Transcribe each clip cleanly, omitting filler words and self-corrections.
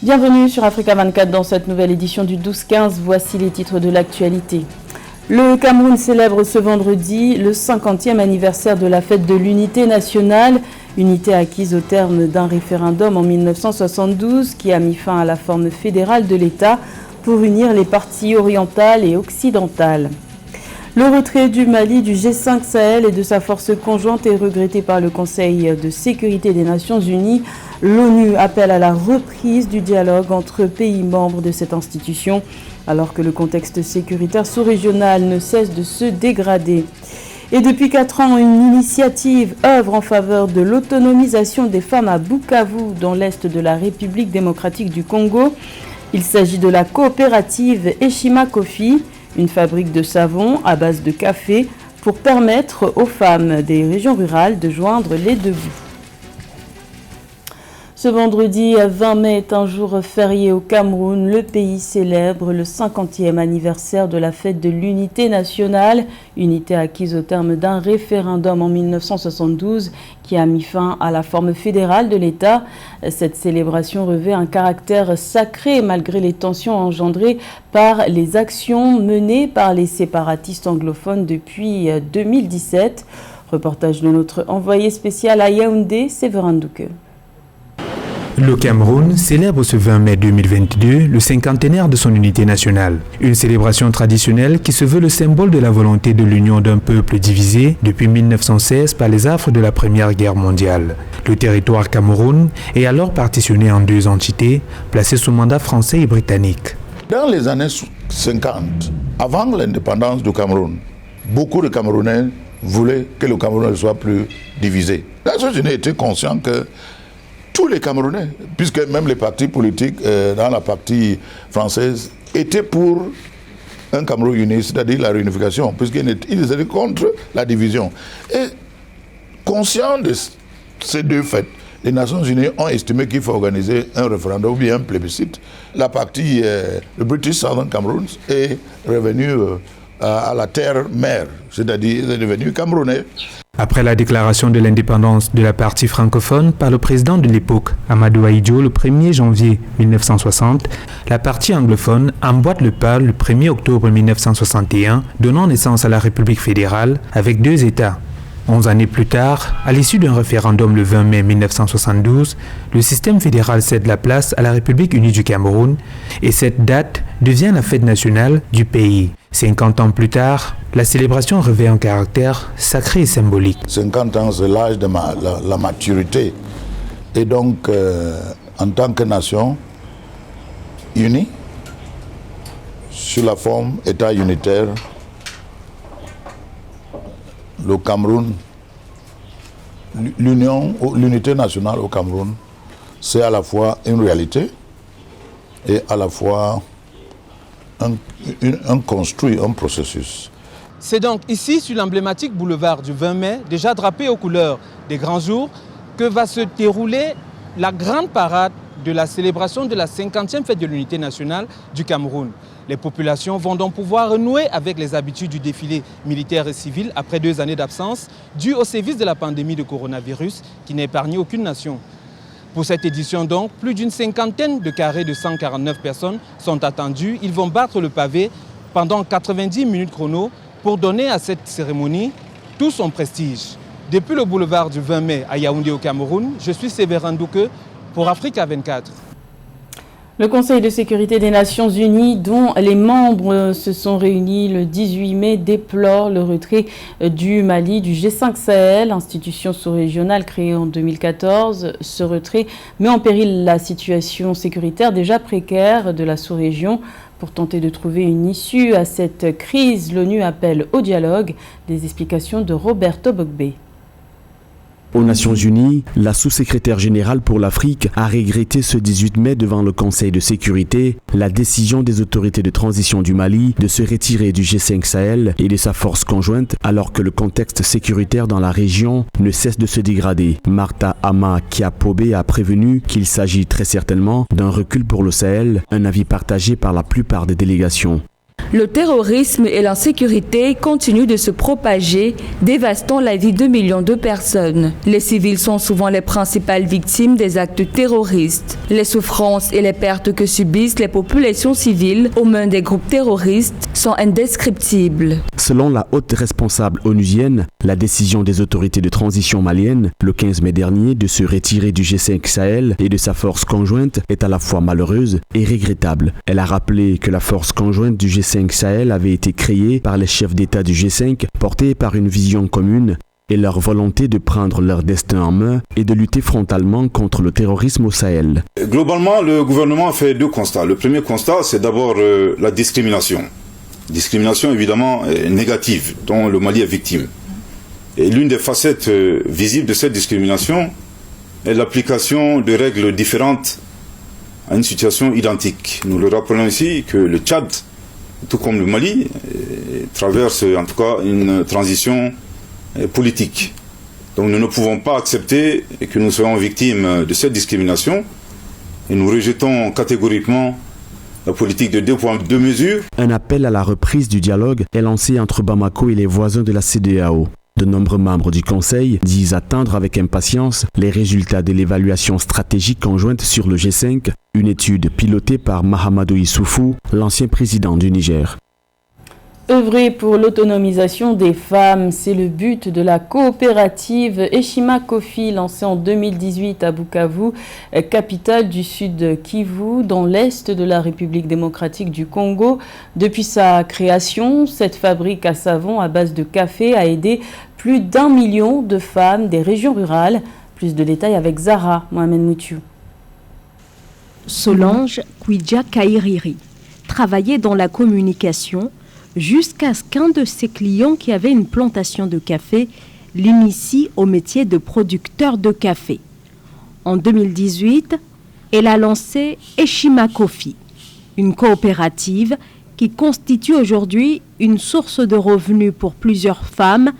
Bienvenue sur Africa 24 dans cette nouvelle édition du 12-15. Voici les titres de l'actualité. Le Cameroun célèbre ce vendredi le 50e anniversaire de la fête de l'unité nationale, unité acquise au terme d'un référendum en 1972 qui a mis fin à la forme fédérale de l'État pour unir les parties orientales et occidentales. Le retrait du Mali du G5 Sahel et de sa force conjointe est regretté par le Conseil de sécurité des Nations Unies. L'ONU appelle à la reprise du dialogue entre pays membres de cette institution, alors que le contexte sécuritaire sous-régional ne cesse de se dégrader. Et depuis 4 ans, une initiative œuvre en faveur de l'autonomisation des femmes à Bukavu, dans l'est de la République démocratique du Congo. Il s'agit de la coopérative Eshima Coffee, une fabrique de savon à base de café pour permettre aux femmes des régions rurales de joindre les deux bouts. Ce vendredi 20 mai est un jour férié au Cameroun. Le pays célèbre le 50e anniversaire de la fête de l'unité nationale, unité acquise au terme d'un référendum en 1972 qui a mis fin à la forme fédérale de l'État. Cette célébration revêt un caractère sacré malgré les tensions engendrées par les actions menées par les séparatistes anglophones depuis 2017. Reportage de notre envoyé spécial à Yaoundé, Séverin Douke. Le Cameroun célèbre ce 20 mai 2022 le cinquantenaire de son unité nationale. Une célébration traditionnelle qui se veut le symbole de la volonté de l'union d'un peuple divisé depuis 1916 par les affres de la Première Guerre mondiale. Le territoire Cameroun est alors partitionné en 2 entités, placées sous mandat français et britannique. Dans les années 50, avant l'indépendance du Cameroun, beaucoup de Camerounais voulaient que le Cameroun ne soit plus divisé. La société était consciente que tous les Camerounais, puisque même les partis politiques dans la partie française étaient pour un Cameroun uni, c'est-à-dire la réunification, puisqu'ils étaient contre la division. Et conscients de ces 2 faits, les Nations Unies ont estimé qu'il faut organiser un référendum ou bien un plébiscite. La partie, le British Southern Cameroon, est revenu à la terre-mère, c'est-à-dire est devenu camerounais. Après la déclaration de l'indépendance de la partie francophone par le président de l'époque, Amadou Ahidjo, le 1er janvier 1960, la partie anglophone emboîte le pas le 1er octobre 1961, donnant naissance à la République fédérale avec 2 États. 11 années plus tard, à l'issue d'un référendum le 20 mai 1972, le système fédéral cède la place à la République unie du Cameroun et cette date devient la fête nationale du pays. 50 ans plus tard, la célébration revêt un caractère sacré et symbolique. 50 ans, c'est l'âge de la maturité. Et donc, en tant que nation unie, sur la forme État unitaire, le Cameroun, l'unité nationale au Cameroun, c'est à la fois une réalité et à la fois un construit, un processus. C'est donc ici, sur l'emblématique boulevard du 20 mai, déjà drapé aux couleurs des grands jours, que va se dérouler la grande parade de la célébration de la 50e fête de l'unité nationale du Cameroun. Les populations vont donc pouvoir renouer avec les habitudes du défilé militaire et civil après 2 années d'absence, dû au sévice de la pandémie de coronavirus qui n'a épargné aucune nation. Pour cette édition donc, plus d'une 50aine de carrés de 149 personnes sont attendus. Ils vont battre le pavé pendant 90 minutes chrono pour donner à cette cérémonie tout son prestige. Depuis le boulevard du 20 mai à Yaoundé au Cameroun, je suis Séverin Douke pour Africa 24. Le Conseil de sécurité des Nations Unies, dont les membres se sont réunis le 18 mai, déplore le retrait du Mali du G5 Sahel, institution sous-régionale créée en 2014. Ce retrait met en péril la situation sécuritaire déjà précaire de la sous-région. Pour tenter de trouver une issue à cette crise, l'ONU appelle au dialogue. Des explications de Roberto Bogbe. Aux Nations Unies, la sous-secrétaire générale pour l'Afrique a regretté ce 18 mai devant le Conseil de sécurité la décision des autorités de transition du Mali de se retirer du G5 Sahel et de sa force conjointe alors que le contexte sécuritaire dans la région ne cesse de se dégrader. Martha Ama Kiapobe a prévenu qu'il s'agit très certainement d'un recul pour le Sahel, un avis partagé par la plupart des délégations. Le terrorisme et l'insécurité continuent de se propager, dévastant la vie de millions de personnes. Les civils sont souvent les principales victimes des actes terroristes. Les souffrances et les pertes que subissent les populations civiles aux mains des groupes terroristes sont indescriptibles. Selon la haute responsable onusienne, la décision des autorités de transition maliennes, le 15 mai dernier, de se retirer du G5 Sahel et de sa force conjointe est à la fois malheureuse et regrettable. Elle a rappelé que la force conjointe du G5 Sahel avait été créée par les chefs d'État du G5, portés par une vision commune et leur volonté de prendre leur destin en main et de lutter frontalement contre le terrorisme au Sahel. Globalement, le gouvernement a fait deux constats. Le premier constat, c'est d'abord la discrimination. Discrimination évidemment négative, dont le Mali est victime. Et l'une des facettes visibles de cette discrimination est l'application de règles différentes à une situation identique. Nous le rappelons ici que le Tchad, tout comme le Mali, traverse en tout cas une transition politique. Donc nous ne pouvons pas accepter que nous soyons victimes de cette discrimination et nous rejetons catégoriquement la politique de 2 poids 2 mesures. Un appel à la reprise du dialogue est lancé entre Bamako et les voisins de la CEDEAO. De nombreux membres du Conseil disent attendre avec impatience les résultats de l'évaluation stratégique conjointe sur le G5, une étude pilotée par Mahamadou Issoufou, l'ancien président du Niger. Œuvrer pour l'autonomisation des femmes, c'est le but de la coopérative Eshima Kofi, lancée en 2018 à Bukavu, capitale du sud Kivu, dans l'est de la République démocratique du Congo. Depuis sa création, cette fabrique à savon à base de café a aidé plus d'1 million de femmes des régions rurales. Plus de détails avec Zara Mohamed Moutiou. Solange Kouidja Kairiri travaillait dans la communication jusqu'à ce qu'un de ses clients qui avait une plantation de café l'initie au métier de producteur de café. En 2018, elle a lancé Eshima Kofi, une coopérative qui constitue aujourd'hui une source de revenus pour plusieurs femmes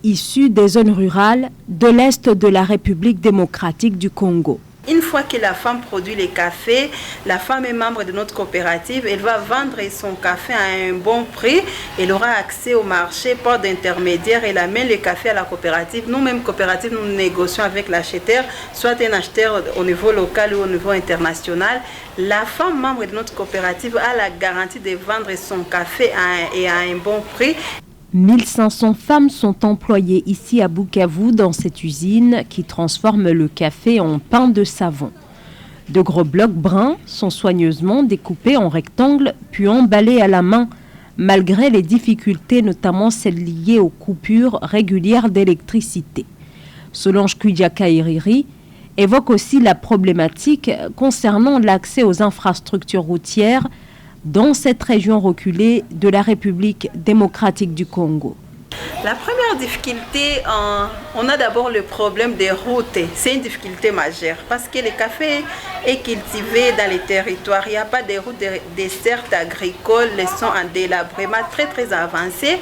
issues des zones rurales de l'Est de la République démocratique du Congo. Une fois que la femme produit les cafés, la femme est membre de notre coopérative, elle va vendre son café à un bon prix, elle aura accès au marché par d'intermédiaires, elle amène le café à la coopérative. Nous-mêmes, coopérative, nous négocions avec l'acheteur, soit un acheteur au niveau local ou au niveau international. La femme membre de notre coopérative a la garantie de vendre son café à un bon prix. 1500 femmes sont employées ici à Bukavu dans cette usine qui transforme le café en pain de savon. De gros blocs bruns sont soigneusement découpés en rectangles puis emballés à la main, malgré les difficultés, notamment celles liées aux coupures régulières d'électricité. Solange Kouidja Kairiri évoque aussi la problématique concernant l'accès aux infrastructures routières dans cette région reculée de la République démocratique du Congo. La première difficulté, on a d'abord le problème des routes. C'est une difficulté majeure parce que le café est cultivé dans les territoires. Il n'y a pas de routes dessertes agricoles, elles sont en délabrement très avancé.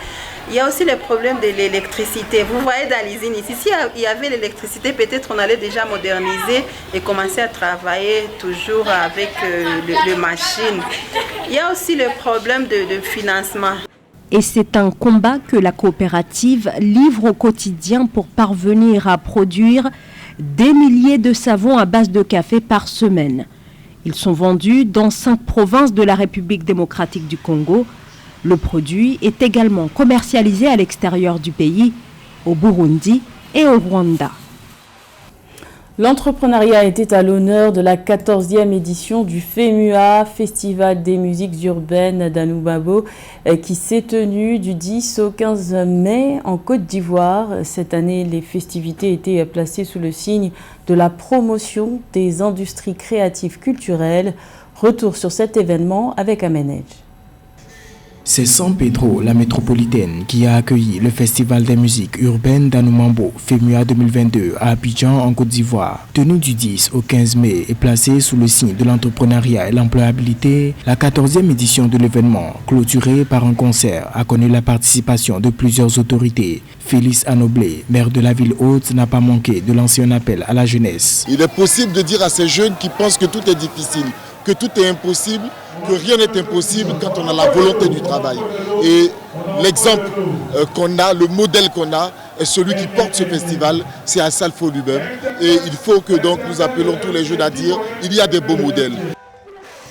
Il y a aussi le problème de l'électricité. Vous voyez dans l'usine ici, s'il y avait l'électricité, peut-être on allait déjà moderniser et commencer à travailler toujours avec les machines. Il y a aussi le problème de financement. Et c'est un combat que la coopérative livre au quotidien pour parvenir à produire des milliers de savons à base de café par semaine. Ils sont vendus dans 5 provinces de la République démocratique du Congo. Le produit est également commercialisé à l'extérieur du pays, au Burundi et au Rwanda. L'entrepreneuriat était à l'honneur de la 14e édition du FEMUA, Festival des musiques urbaines d'Anoumabo, qui s'est tenu du 10 au 15 mai en Côte d'Ivoire. Cette année, les festivités étaient placées sous le signe de la promotion des industries créatives culturelles. Retour sur cet événement avec Amenej. C'est San Pedro, la métropolitaine, qui a accueilli le Festival des musiques urbaines d'Anoumabo, FEMUA 2022, à Abidjan, en Côte d'Ivoire. Tenu du 10 au 15 mai et placée sous le signe de l'entrepreneuriat et l'employabilité, la 14e édition de l'événement, clôturée par un concert, a connu la participation de plusieurs autorités. Félix Anoblé, maire de la ville haute, n'a pas manqué de lancer un appel à la jeunesse. Il est possible de dire à ces jeunes qui pensent que tout est difficile, que tout est impossible, que rien n'est impossible quand on a la volonté du travail. Et l'exemple qu'on a, le modèle qu'on a, est celui qui porte ce festival, c'est Assalfo lui-même. Et il faut que donc nous appelons tous les jeunes à dire il y a des beaux modèles.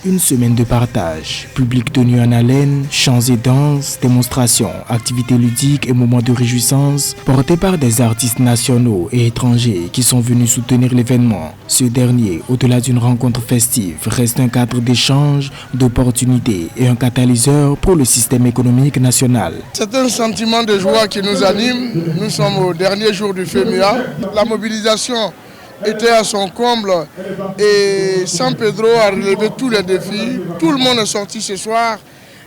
Une semaine de partage, public tenu en haleine, chants et danses, démonstrations, activités ludiques et moments de réjouissance portés par des artistes nationaux et étrangers qui sont venus soutenir l'événement. Ce dernier, au-delà d'une rencontre festive, reste un cadre d'échange, d'opportunités et un catalyseur pour le système économique national. C'est un sentiment de joie qui nous anime. Nous sommes au dernier jour du FEMUA. La mobilisation était à son comble et San Pedro a relevé tous les défis. Tout le monde est sorti ce soir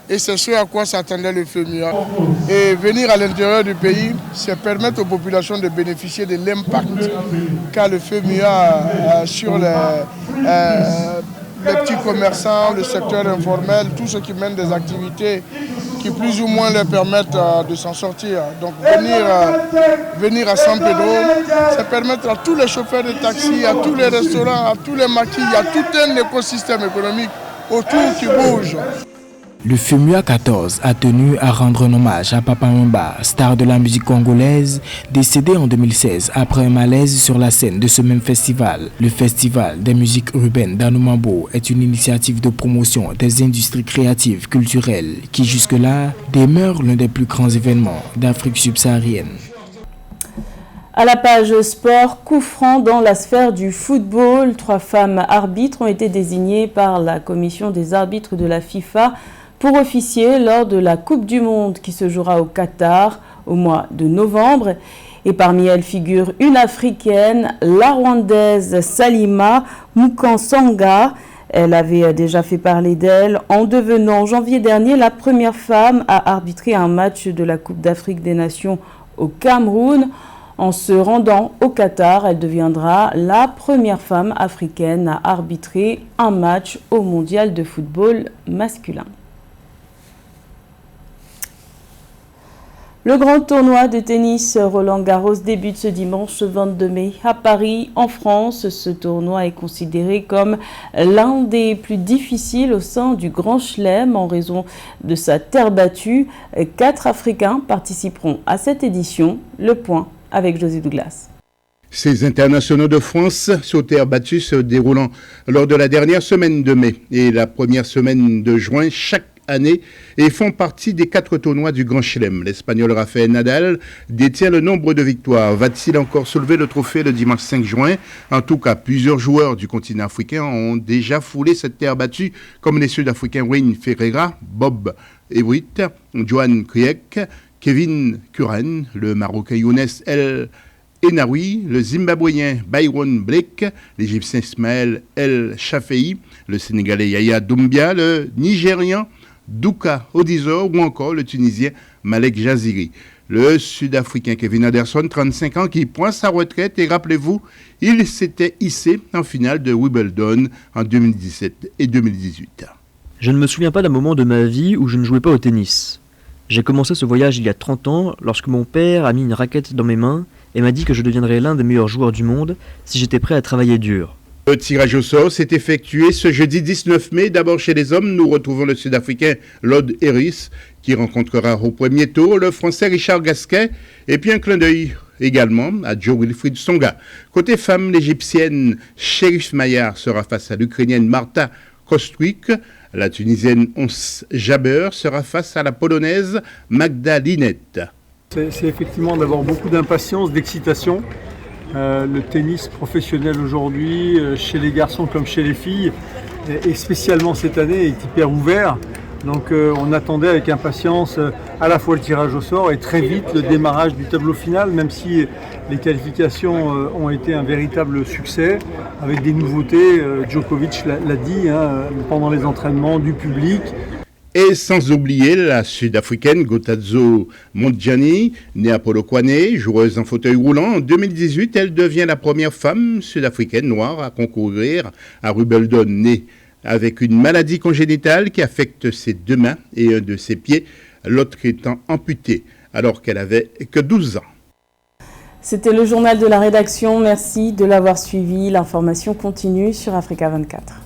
et c'est ce à quoi s'attendait le FEMUA. Et venir à l'intérieur du pays, c'est permettre aux populations de bénéficier de l'impact qu'a le FEMUA sur les petits commerçants, le secteur informel, tous ceux qui mènent des activités qui plus ou moins leur permettent de s'en sortir. Donc venir à San Pedro, c'est permettre à tous les chauffeurs de taxi, à tous les restaurants, à tous les maquis, à tout un écosystème économique autour qui bouge. Le FEMUA 14 a tenu à rendre un hommage à Papa Wemba, star de la musique congolaise, décédé en 2016 après un malaise sur la scène de ce même festival. Le Festival des musiques urbaines d'Anoumambo est une initiative de promotion des industries créatives culturelles qui jusque-là demeure l'un des plus grands événements d'Afrique subsaharienne. À la page sport, coup franc dans la sphère du football. 3 femmes arbitres ont été désignées par la commission des arbitres de la FIFA pour officier lors de la Coupe du Monde qui se jouera au Qatar au mois de novembre. Et parmi elles figure une Africaine, la Rwandaise Salima Mukansanga. Elle avait déjà fait parler d'elle en devenant en janvier dernier la première femme à arbitrer un match de la Coupe d'Afrique des Nations au Cameroun. En se rendant au Qatar, elle deviendra la première femme africaine à arbitrer un match au mondial de football masculin. Le grand tournoi de tennis Roland-Garros débute ce dimanche 22 mai à Paris, en France. Ce tournoi est considéré comme l'un des plus difficiles au sein du Grand Chelem en raison de sa terre battue. 4 Africains participeront à cette édition. Le point avec José Douglas. Ces internationaux de France sur terre battue se déroulant lors de la dernière semaine de mai et la première semaine de juin chaque année et font partie des 4 tournois du Grand Chelem. L'Espagnol Rafael Nadal détient le nombre de victoires. Va-t-il encore soulever le trophée le dimanche 5 juin? En tout cas, plusieurs joueurs du continent africain ont déjà foulé cette terre battue, comme les Sud-Africains Wayne Ferreira, Bob Hewitt, Johan Kriek, Kevin Curran, le Marocain Younes El Enaoui, le Zimbabwéen Byron Blake, l'Égyptien Ismaël El Shafei, le Sénégalais Yaya Doumbia, le Nigérian Douka Odizor ou encore le Tunisien Malek Jaziri. Le Sud-Africain Kevin Anderson, 35 ans, qui prend sa retraite et rappelez-vous, il s'était hissé en finale de Wimbledon en 2017 et 2018. Je ne me souviens pas d'un moment de ma vie où je ne jouais pas au tennis. J'ai commencé ce voyage il y a 30 ans lorsque mon père a mis une raquette dans mes mains et m'a dit que je deviendrais l'un des meilleurs joueurs du monde si j'étais prêt à travailler dur. Le tirage au sort s'est effectué ce jeudi 19 mai. D'abord chez les hommes, nous retrouvons le Sud-Africain Lord Harris qui rencontrera au premier tour le Français Richard Gasquet et puis un clin d'œil également à Joe Wilfried Tsonga. Côté femmes, l'Égyptienne Sherif Maillard sera face à l'Ukrainienne Marta Kostwick. La Tunisienne Ons Jabeur sera face à la Polonaise Magda Linette. C'est effectivement d'avoir beaucoup d'impatience, d'excitation. Le tennis professionnel aujourd'hui, chez les garçons comme chez les filles, et spécialement cette année, est hyper ouvert. Donc on attendait avec impatience à la fois le tirage au sort et très vite le démarrage du tableau final, même si les qualifications ont été un véritable succès, avec des nouveautés, Djokovic l'a dit, pendant les entraînements, du public. Et sans oublier la Sud-Africaine Gotazo Mondjani, née à Polokwane, joueuse en fauteuil roulant. En 2018, elle devient la première femme sud-africaine noire à concourir à Wimbledon, née avec une maladie congénitale qui affecte ses 2 mains et un de ses pieds, l'autre étant amputé alors qu'elle avait que 12 ans. C'était le journal de la rédaction. Merci de l'avoir suivi. L'information continue sur Africa 24.